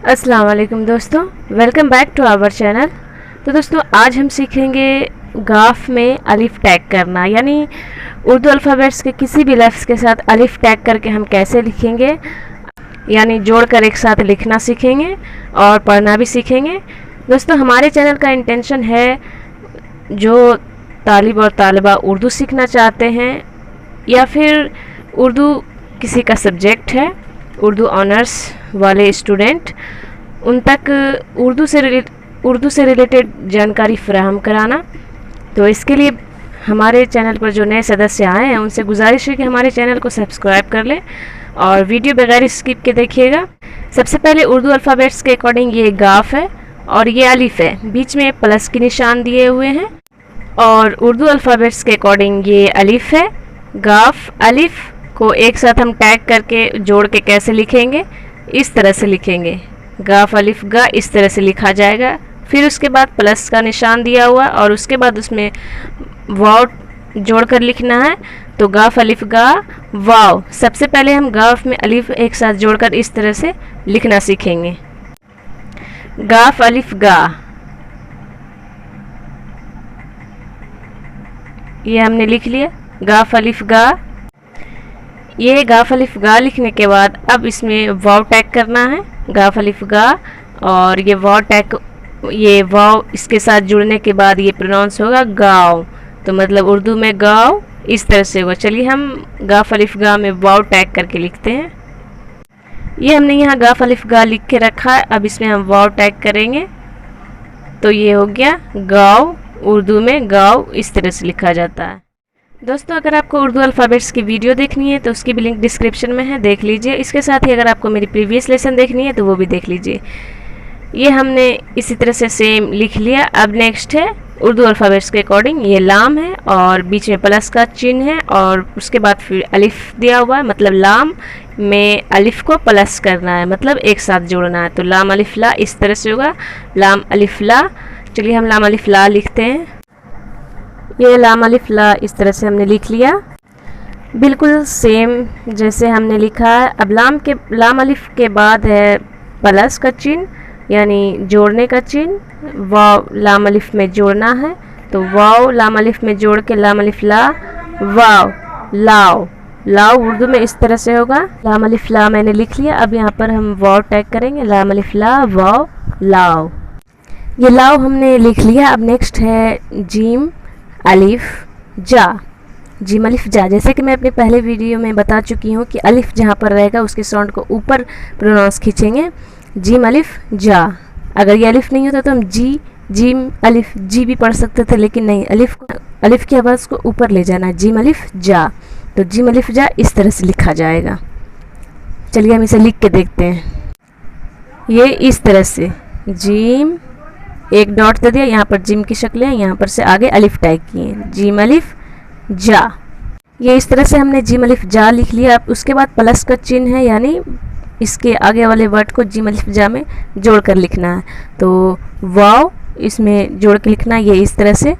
अस्सलाम वालेकुम दोस्तों, welcome back to our channel. तो दोस्तों आज हम सीखेंगे गाफ में अलिफ टैग करना, यानी उर्दू अल्फ़ाबेट्स के किसी भी लफ्ज़ के साथ अलिफ टैग करके हम कैसे लिखेंगे, यानी जोड़कर एक साथ लिखना सीखेंगे और पढ़ना भी सीखेंगे। दोस्तों हमारे चैनल का इंटेंशन है जो तालिब और तालिबा उर्दू सीखना चाहते हैं या फिर उर्दू किसी का सब्जेक्ट है, उर्दू ऑनर्स वाले स्टूडेंट, उन तक उर्दू से रिलेटेड जानकारी फराहम कराना। तो इसके लिए हमारे चैनल पर जो नए सदस्य आए हैं उनसे गुजारिश है कि हमारे चैनल को सब्सक्राइब कर लें और वीडियो बगैर स्किप के देखिएगा। सबसे पहले उर्दू अल्फ़ाबेट्स के अकॉर्डिंग ये गाफ है और ये अलिफ है, बीच में प्लस के निशान दिए हुए हैं। और उर्दू अल्फ़ाबेट्स के अकॉर्डिंग ये अलिफ है, गाफ अलिफ को एक साथ हम टैग करके जोड़ के कैसे लिखेंगे, इस तरह से लिखेंगे। गाफ अलिफ गा इस तरह से लिखा जाएगा, फिर उसके बाद प्लस का निशान दिया हुआ और उसके बाद उसमें वाव जोड़कर लिखना है। तो गाफ अलिफ गा वाव। सबसे पहले हम गाफ में अलिफ एक साथ जोड़कर इस तरह से लिखना सीखेंगे। गाफ अलिफ गा, ये हमने लिख लिया गाफ अलिफ गा। ये गाफ अलिफ गा लिखने के बाद अब इसमें वाव टैग करना है, गाफ अलिफ गा। और ये वाव टैग, ये वाव इसके साथ जुड़ने के बाद ये प्रोनाउंस होगा गाँव, तो मतलब उर्दू में गाँव इस तरह से होगा। चलिए हम गाफ अलिफ गा में वाव टैग करके लिखते हैं। ये हमने यहाँ गाफ अलिफ गा लिख के रखा है, अब इसमें हम वाव टैग करेंगे तो ये हो गया गाँव। उर्दू में गाँव इस तरह से लिखा जाता है। दोस्तों अगर आपको उर्दू अल्फ़ाबेट्स की वीडियो देखनी है तो उसकी भी लिंक डिस्क्रिप्शन में है, देख लीजिए। इसके साथ ही अगर आपको मेरी प्रीवियस लेसन देखनी है तो वो भी देख लीजिए। ये हमने इसी तरह से सेम लिख लिया। अब नेक्स्ट है उर्दू अल्फ़ाबेट्स के अकॉर्डिंग ये लाम है और बीच में प्लस का चिन्ह है और उसके बाद फिर अलिफ दिया हुआ है, मतलब लाम में अलिफ को प्लस करना है, मतलब एक साथ जोड़ना है। तो लाम अलिफ ला इस तरह से होगा, लाम अलिफ ला। चलिए हम लाम अलिफ ला लिखते हैं। ये लाम अलिफ ला इस तरह से हमने लिख लिया, बिल्कुल सेम जैसे हमने लिखा है। अब लाम अलिफ के बाद है प्लस का चिन्ह, यानी जोड़ने का चिन्ह। वाव लाम अलिफ में जोड़ना है, तो वाव लाम अलिफ में जोड़ के लाम अलिफ ला वाव लाव। लाव उर्दू में इस तरह से होगा। लाम अलिफ ला मैंने लिख लिया। अब यहाँ पर हम वाव टैग करेंगे, लाम अलिफ ला वाव लाव। ये लाव हमने लिख लिया। अब नेक्स्ट है जीम अलिफ जा, जीम अलिफ जा। जैसे कि मैं अपने पहले वीडियो में बता चुकी हूँ कि अलिफ जहाँ पर रहेगा उसके साउंड को ऊपर प्रोनाउंस खींचेंगे, जीम अलिफ जा। अगर ये अलिफ नहीं होता तो हम जी जीम अलिफ जी भी पढ़ सकते थे, लेकिन नहीं, अलिफ की आवाज़ को ऊपर ले जाना है, जीम अलिफ जा। तो जीम अलिफ जा इस तरह से लिखा जाएगा। चलिए हम इसे लिख के देखते हैं। ये इस तरह से जीम, एक डॉट दे दिया, यहाँ पर जिम की शक्ल है, यहाँ पर से आगे अलिफ टैग किए, जिम अलिफ जा। ये इस तरह से हमने जिम अलिफ जा लिख लिया। अब उसके बाद प्लस का चिन्ह है, यानी इसके आगे वाले वर्ड को जिम अलिफ जा में जोड़ कर लिखना है। तो वाव इसमें जोड़ के लिखना है, ये इस तरह से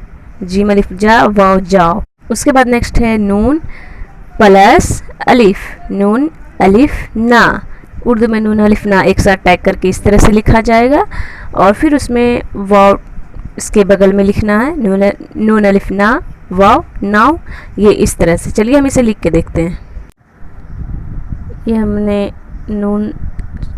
जिम अलिफ जा वाव जाओ। उसके बाद नेक्स्ट है नून प्लस अलिफ, नून अलिफ ना। उर्दू में नून अलिफ ना एक साथ टैग करके इस तरह से लिखा जाएगा और फिर उसमें वाव इसके बगल में लिखना है, नून अलिफ ना वाव नाव, ये इस तरह से। चलिए हम इसे लिख के देखते हैं। ये हमने नून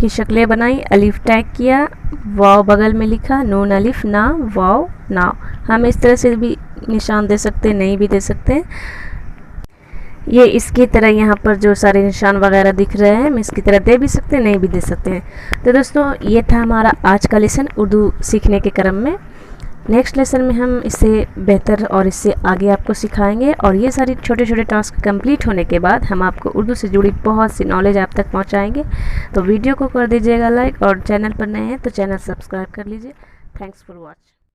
की शक्लें बनाई, अलिफ टैग किया, वाव बगल में लिखा, नून अलिफ ना वाव नाव। हम इस तरह से भी निशान दे सकते हैं, नहीं भी दे सकते हैं। ये इसकी तरह यहाँ पर जो सारे निशान वगैरह दिख रहे हैं हम इसकी तरह दे भी सकते हैं, नहीं भी दे सकते हैं। तो दोस्तों ये था हमारा आज का लेसन उर्दू सीखने के क्रम में। नेक्स्ट लेसन में हम इससे बेहतर और इससे आगे आपको सिखाएंगे और ये सारी छोटे छोटे टास्क कंप्लीट होने के बाद हम आपको उर्दू से जुड़ी बहुत सी नॉलेज आप तक पहुँचाएँगे। तो वीडियो को कर दीजिएगा लाइक और चैनल पर नए हैं तो चैनल सब्सक्राइब कर लीजिए। Thanks for watch.